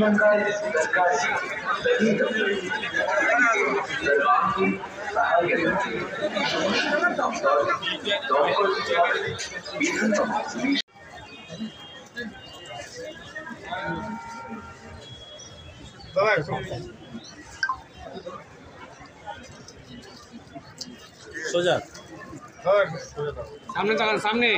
श्रीलंका सरकार की सहायक সোজা সামনে তাকান সামনে।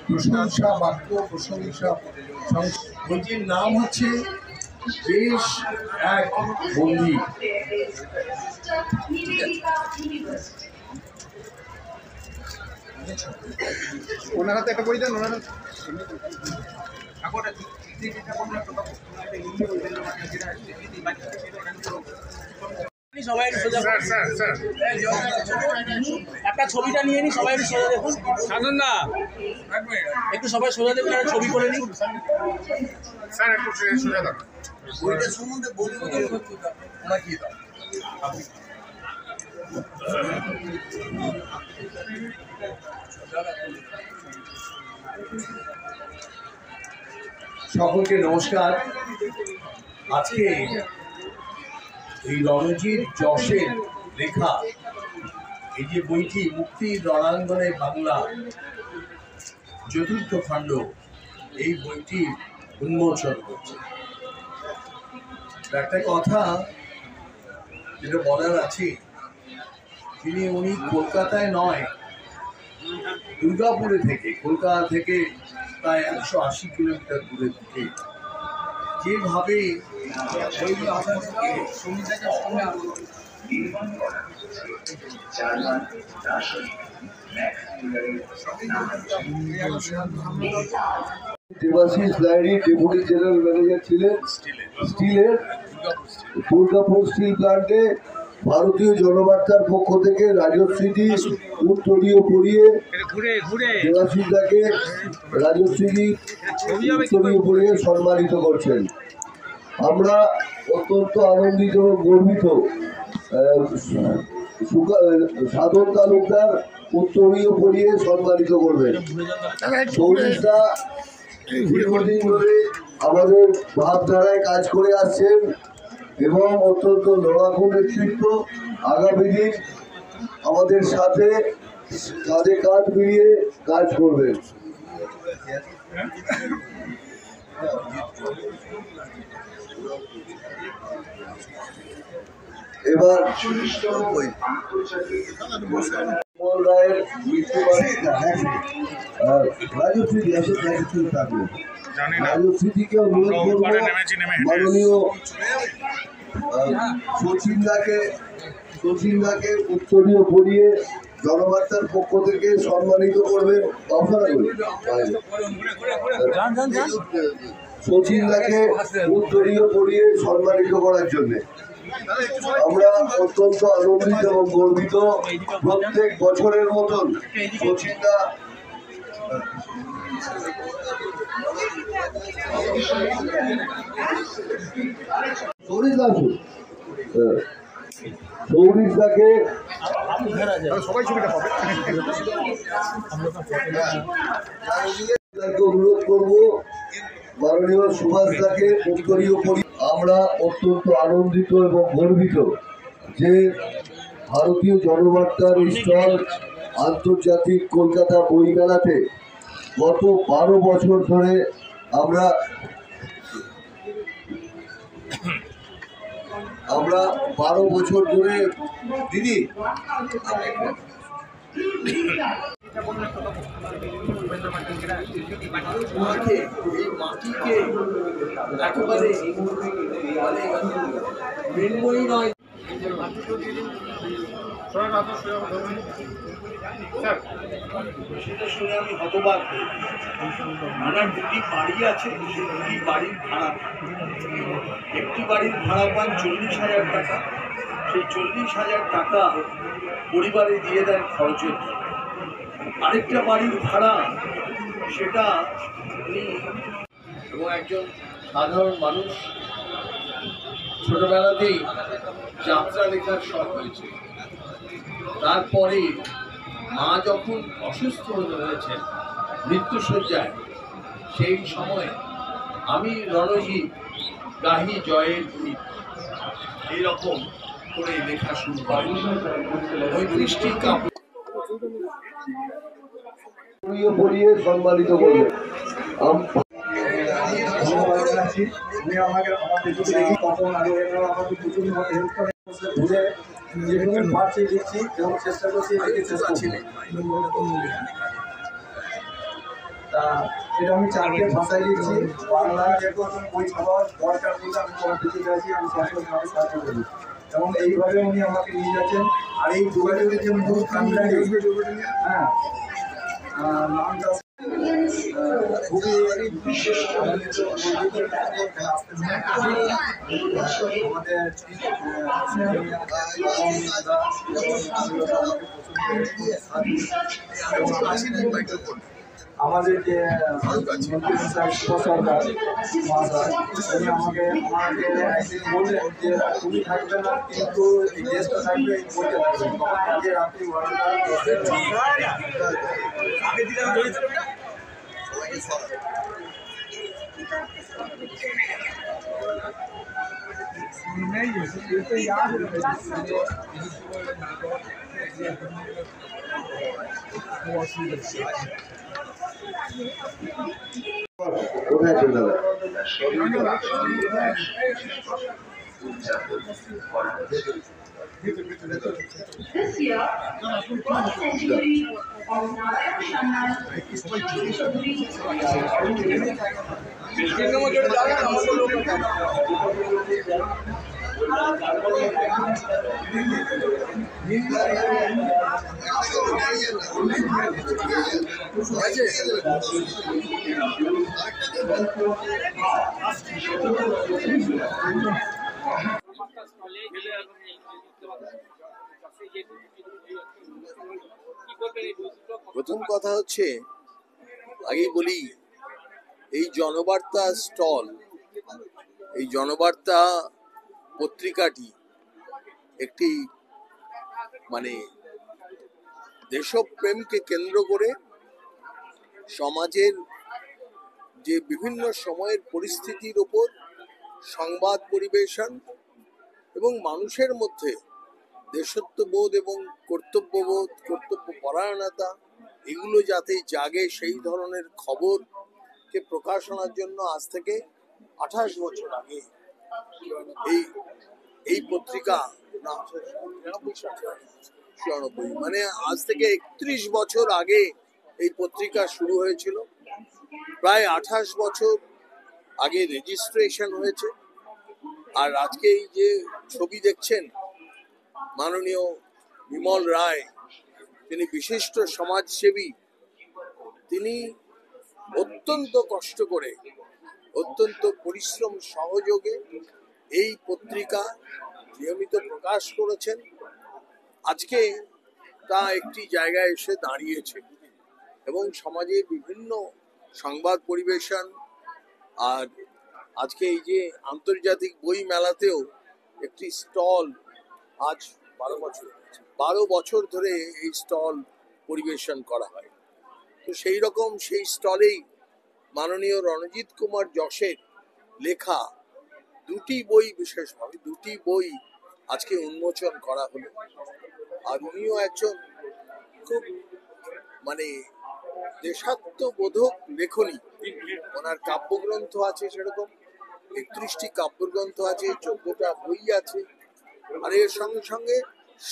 প্রশংসা বাক্য প্রশংসা বইটির নাম হচ্ছে দেশ এক বন্দী। ওনার হাতে একটা বই দেন, ওনার হাতে সবাই একটা ছবিটা নিয়ে নি, সবাই একটু সোজা দেখুন। সাধন দা একটু সবাই সোজা দেখুন, একটা ছবি করে নিন স্যার। একটু সোজা দাও, বইটা সম্বন্ধে বলবো ওনা কি দাও। সকলকে নমস্কার। আজকে এই রণজিৎ যশের লেখা এই যে বইটি মুক্তির রণাঙ্গনে বাংলা চতুর্থ খণ্ড, এই বইটি উন্মোচন করছে। একটা কথা যেটা বলার আছে, উনি কলকাতায় নয়, দুর্গাপুরে থেকে, কলকাতা থেকে প্রায় 180 কিলোমিটার দূরে থেকে যেভাবে Debashis Lahiri deputy general manager ছিলেন স্টিলের। দুর্গাপুর স্টিল প্ল্যান্টে ভারতীয় জনবার্তার পক্ষ থেকে রাজশ্রীটি উত্তরীয় পড়িয়ে দেবাশিসদাকে রাজশ্রীটি উত্তরীয় পড়িয়ে সম্মানিত করছেন। আমরা অত্যন্ত আনন্দিত ও গর্বিত। সাধন তালুকদার উত্তরীয় পড়িয়ে সম্মানিত করবেন। সৌরিশদা দীর্ঘদিন ধরে আমাদের ভাবধারায় কাজ করে আসছেন এবং অত্যন্ত লড়াকু নেতৃত্ব। আগামী দিন আমাদের সাথে কাঁধে কাঁধ মিলিয়ে কাজ করবেন। এবার রায়ের রাজশ্রী থাকবে। রাজশ্রীকে অনুরোধ করবো মাননীয় সচিনদাকে উত্তরীয় পড়িয়ে জনবার্তার পক্ষ থেকে সম্মানিত করবেন। সচিনদাকে উত্তরীয় পড়িয়ে সম্মানিত করার জন্য আমরা অত্যন্ত আনন্দিত এবং গর্বিত। প্রত্যেক বছরের মতন সচিনদা সৌরিশদাকে অনুরোধ করবো মাননীয় সুভাষদাকে উত্তরীয় পড়ি। আমরা অত্যন্ত আনন্দিত এবং গর্বিত যে ভারতীয় জনবার্তার স্টল আন্তর্জাতিক কলকাতা বইমেলাতে গত 12 বছর ধরে আমরা 12 বছর ধরে দিদি এই মাটিকে একেবারে মৃন্ময়ী নয়। সেটা শুনে আমি হতবাক। আমার দুটি বাড়ি আছে, সেই দুটি বাড়ির ভাড়া, একটি বাড়ির ভাড়া পান 40,000 টাকা। সেই 40,000 টাকা পরিবারে দিয়ে দেন খরচের। আরেকটা বাড়ির ভাড়া সেটা উনি এবং একজন সাধারণ মানুষ ছোটবেলাতেই যাত্রা লেখার শখ হয়েছে। তারপরে মা যখন অসুস্থ হয়েছেন মৃত্যুশয্যায়, সেই সময় আমি রণজিৎ গাহি জয়ের গীত এইরকম করে লেখা শুরু করেন। ৩৫টি কাব্য পড়িয়ে সম্মানিত করলেন। চেষ্টা করছি তা এটা আমি চারটে ভাষায় লিখছি। বাংলা যেরকম বই ছাপার দরকার বলে আমি তোমার দিতে চাইছি, আমি সরকারভাবে সাহায্য করি এবং এইভাবে উনি আমাকে নিয়ে যাচ্ছেন। আর এই যোগাযোগের যে মূল কান্ডারি, হ্যাঁ, নামটা খুবই আমাদের আমাদের যে সরকার মহাশয় উনি আমাকে একদিন বললেন যে তুমি থাকবে না, কিন্তু এই দেশটা থাকবে, এই বইটা থাকবে। তখন কাজে রাত্রি 12টা। কোথায় চলে যাবে? This year, first century of Narayan Shannan প্রথম কথা হচ্ছে, আগেই বলি, এই জনবার্তা স্টল, এই জনবার্তা পত্রিকাটি একটি মানে দেশপ্রেমকে কেন্দ্র করে সমাজের যে বিভিন্ন সময়ের পরিস্থিতির ওপর সংবাদ পরিবেশন এবং মানুষের মধ্যে দেশত্ববোধ এবং কর্তব্যবোধ, কর্তব্যপরায়ণতা এগুলো যাতে জাগে সেই ধরনের খবরকে প্রকাশনার জন্য আজ থেকে 28 বছর আগে এই পত্রিকা মানে আজ থেকে 31 বছর আগে এই পত্রিকা শুরু হয়েছিল। প্রায় 28 বছর আগে রেজিস্ট্রেশন হয়েছে। আর আজকে এই যে ছবি দেখছেন, মাননীয় বিমল রায়, তিনি বিশিষ্ট সমাজসেবী, তিনি অত্যন্ত কষ্ট করে, অত্যন্ত পরিশ্রম সহযোগে এই পত্রিকা নিয়মিত প্রকাশ করেছেন। আজকে তা একটি জায়গায় এসে দাঁড়িয়েছে এবং সমাজের বিভিন্ন সংবাদ পরিবেশন, আর আজকে এই যে আন্তর্জাতিক বই মেলাতেও একটি স্টল, আজ 12 বছর ধরে এই স্টল পরিবেশন করা হয়। তো সেই রকম সেই স্টলেই মাননীয় রণজিৎ কুমার যশের লেখা দুটি বই, বিশেষভাবে দুটি বই আজকে উন্মোচন করা হলো। আর উনিও একজন খুব মানে দেশাত্মবোধক লেখনী। ওনার কাব্যগ্রন্থ আছে, সেরকম 31টি কাব্যগ্রন্থ আছে, 14টা বই আছে। আর এর সঙ্গে সঙ্গে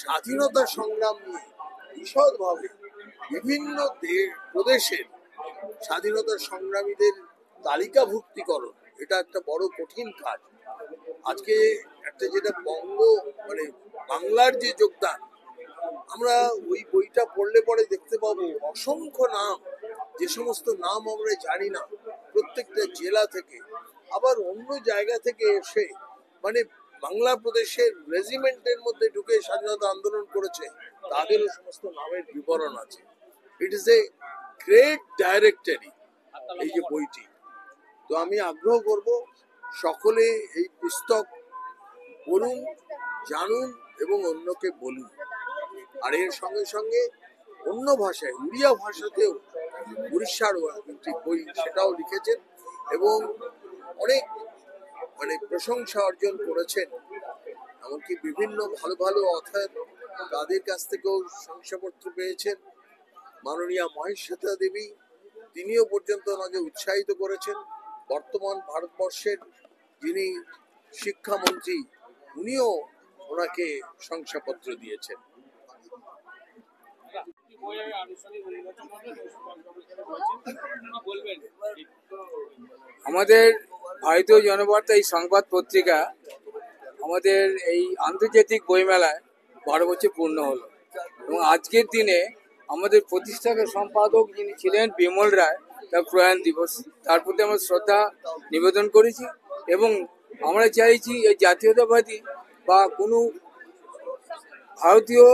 স্বাধীনতা সংগ্রাম নিয়ে বিশদভাবে বিভিন্ন প্রদেশের স্বাধীনতা সংগ্রামীদের তালিকাভুক্তিকরণ, এটা একটা বড় কঠিন কাজ। আজকে একটা যেটা মানে বাংলার যে যোগদান, আমরা ওই বইটা পড়লে পরে দেখতে পাবো অসংখ্য নাম, যে সমস্ত নাম আমরা জানি না, প্রত্যেকটা জেলা থেকে আবার অন্য জায়গা থেকে এসে মানে বাংলা প্রদেশের রেজিমেন্টের মধ্যে ঢুকে স্বাধীনতা আন্দোলন করেছে, তাদেরও সমস্ত নামের বিবরণ আছে। It is a great directory এই যে বইটি। তো আমি আগ্রহ করব সকলে এই পুস্তক পড়ুন, জানুন এবং অন্যকে বলুন। আর এর সঙ্গে সঙ্গে অন্য ভাষায় উড়িয়া ভাষাতেও উড়িষ্যার একটি বই সেটাও লিখেছেন এবং অনেক প্রশংসা অর্জন করেছেন। এমনকি বিভিন্ন ভালো ভালো অথর তাদের কাছ থেকেও শংসাপত্র পেয়েছেন। মাননীয়া মহেশ্বেতা দেবী তিনিও পর্যন্ত ওনাকে উৎসাহিত করেছেন। বর্তমান ভারতবর্ষের যিনি শিক্ষামন্ত্রী উনিও ওনাকে শংসাপত্র দিয়েছেন। আমাদের ভারতীয় জনবার্তা এই সংবাদ পত্রিকা আমাদের এই আন্তর্জাতিক বইমেলায় 12 বছর পূর্ণ হলো এবং আজকের দিনে আমাদের প্রতিষ্ঠাতা সম্পাদক যিনি ছিলেন বিমল রায় তার প্রয়াণ দিবস, তার প্রতি আমরা শ্রদ্ধা নিবেদন করেছি এবং আমরা চাইছি এই জাতীয়তাবাদী বা কোনো ভারতীয়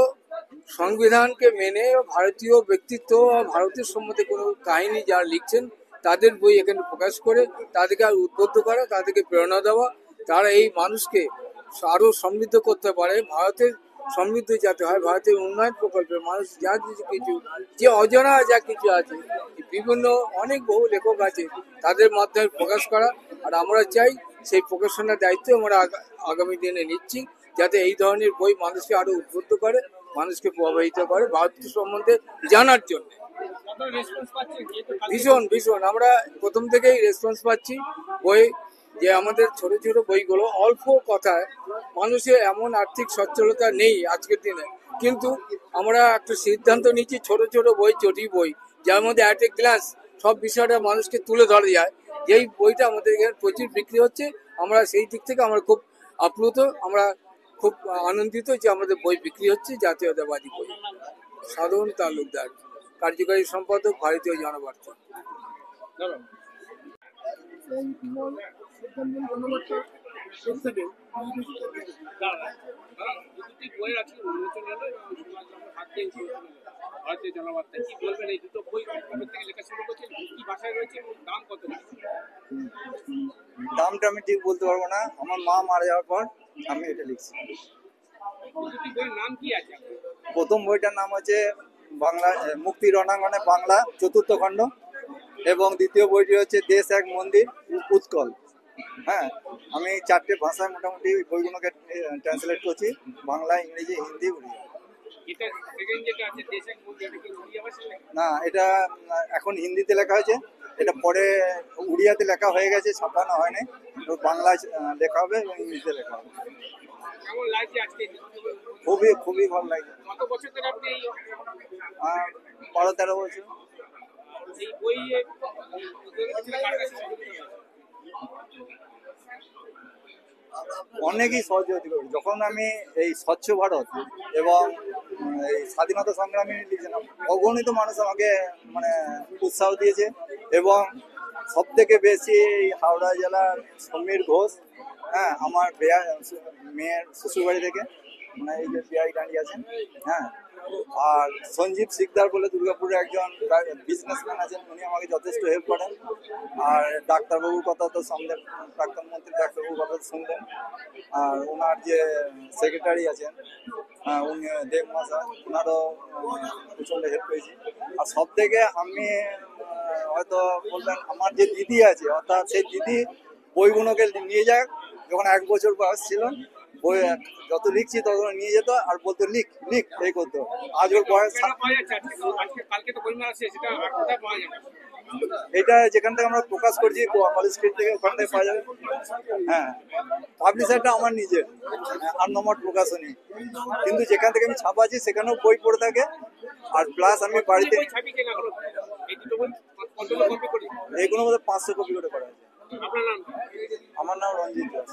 সংবিধানকে মেনে ভারতীয় ব্যক্তিত্ব ভারতের সম্বন্ধে কোনো কাহিনী যারা লিখছেন তাদের বই এখানে প্রকাশ করে তাদেরকে আর উদ্বুদ্ধ করা, তাদেরকে প্রেরণা দেওয়া, তারা এই মানুষকে আরো সমৃদ্ধ করতে পারে। ভারতের সমৃদ্ধ যাতে হয়, ভারতের উন্নয়ন প্রকল্পে মানুষ যা কিছু যে অজানা যা কিছু আছে বিভিন্ন অনেক বহু লেখক আছে তাদের মাধ্যমে প্রকাশ করা। আর আমরা চাই সেই প্রকাশনার দায়িত্ব আমরা আগামী দিনে নিচ্ছি যাতে এই ধরনের বই মানুষকে আরো উদ্বুদ্ধ করে, মানুষকে প্রভাবিত করে ভারত সম্বন্ধে জানার জন্য। ভীষণ ভীষণ আমরা প্রথম থেকেই রেসপন্স পাচ্ছি। বই যে আমাদের ছোট ছোট বইগুলো অল্প কথায় মানুষের এমন আর্থিক সচ্ছলতা নেই আজকের দিনে, কিন্তু আমরা একটা সিদ্ধান্ত নিচ্ছি ছোট ছোট বই, চটি বই যার মধ্যে অ্যাট এ গ্লান্স সব বিষয়টা মানুষকে তুলে ধরা যায়। যেই বইটা আমাদের এখানে প্রচুর বিক্রি হচ্ছে, আমরা সেই দিক থেকে আমরা খুব আপ্লুত, আমরা খুব আনন্দিত যে আমাদের বই বিক্রি হচ্ছে জাতীয়তাবাদী বই। সাধারণ তালুকদার, কার্যকারী সম্পাদক, ভারতীয় জনবার্তা। দামটা আমি ঠিক বলতে পারবো না, আমার মা মারা যাওয়ার পর আমি এটা লিখছি। প্রথম বইটার নাম হচ্ছে বাংলা মুক্তি রণাঙ্গনে বাংলা চতুর্থ খণ্ড এবং দ্বিতীয় বইটি হচ্ছে দেশ এক মন্দির উৎকল। হ্যাঁ, আমি 4টে ভাষায় মোটামুটি বইগুলোকে ট্রান্সলেট করছি, বাংলা, ইংরেজি, হিন্দি, উড়িয়া। না, এটা এখন হিন্দিতে লেখা হয়েছে, এটা পরে উড়িয়াতে লেখা হয়ে গেছে, ছাপানো হয়নি, তো বাংলায় লেখা হবে এবং ইংরেজিতে লেখা হবে। খুবই খুবই ভালো লাগছে। 12-13 বছর। অনেকেই সহযোগিতা করি। যখন আমি এই স্বচ্ছ ভারত এবং এই স্বাধীনতা সংগ্রামী লিখছিলাম, অগণিত মানুষ আমাকে উৎসাহ দিয়েছে এবং সব থেকে বেশি হাওড়া জেলার সমীর ঘোষ, হ্যাঁ, আমার মেয়ের শ্বশুরবাড়ি থেকে, এই যে বিআই দাঁড়িয়ে আছেন, হ্যাঁ, আর সঞ্জীব শিকদার বলে দুর্গাপুরে একজন বিজনেসম্যান আছেন, উনি আমাকে যথেষ্ট হেল্প করেন। আর ডাক্তারবাবুর কথা তো শুনলেন, প্রাক্তন মন্ত্রী ডাক্তারবাবুর কথা শুনলেন। আর ওনার যে সেক্রেটারি আছেন উনি দেবমাসা, ওনারও প্রচণ্ড হেল্প পেয়েছি। আর সব থেকে আমি হয়তো বলবেন আমার যে দিদি আছে, অর্থাৎ সেই দিদি বইগুলোকে নিয়ে যাক, যখন 1 বছর বয়স ছিল বই যত লিখছি তত নিয়ে যেত আর বলতো লিখ লিখ, এই করতো। আজ ওর বয়স, এটা যেখান থেকে আমরা প্রকাশ করছি কলেজ স্ট্রিট থেকে, ওখান থেকে পাওয়া যাবে। হ্যাঁ, পাবলিশারটা আমার নিজের, 8 নম্বর প্রকাশনী, কিন্তু যেখান থেকে আমি ছাপাচ্ছি সেখানেও বই পড়ে থাকে। আর প্লাস আমি বাড়িতে এইগুলো মধ্যে 500 কপি করে করা আছে। আমার নাম রঞ্জিত দাস।